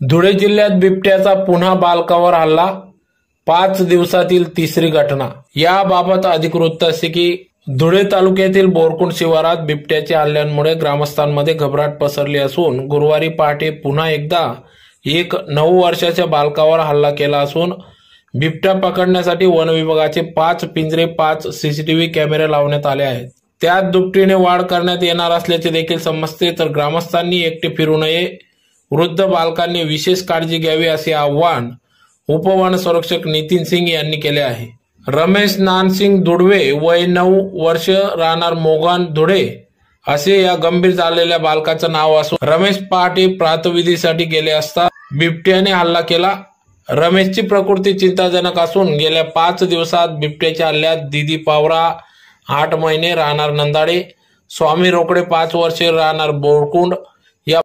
धुळे जिल्ह्यात बिबट्याचा पुन्हा बालकावर हल्ला, 5 दिवसातील तिसरी घटना। याबाबत अधिक वृत्त असे की धुळे तालुक्यातील बोरकुंड शिवारात बिबट्याच्या हल्ल्यांमुळे ग्रामस्थांमध्ये घबराट पसरली असून गुरुवारी पहाटे पुन्हा एकदा एक 9 वर्षाच्या बालकावर हल्ला केला असून बिबट्या पकडण्यासाठी वन विभागाचे 5 पिंजरे 5 सीसीटीव्ही कॅमेरे लावण्यात आले आहेत। त्यात दुपटीने वाढ करण्यात येणार असल्याचे देखील समजते। तर ग्रामस्थांनी एकटे फिरू नये, वृद्ध बालकांनी विशेष काळजी घ्यावी असे आवाहन उपवन संरक्षक नितीन सिंग यांनी केले आहे। रमेश नानसिंग दुडवे वय 9 वर्ष राहणार मोगन धुळे असे या गंभीर झालेल्या बालकाचं नाव असून रमेश पहाटे प्रातविधीसाठी गेले असता बिबट्याने हल्ला केला। रमेशची प्रकृती चिंताजनक असून गेल्या 5 दिवसात बिबट्याच्या हल्ल्यात दीदी पावरा 8 महिने राहणार नंदाडे, स्वामी रोकडे 5 वर्षे राहणार बोरकुंड,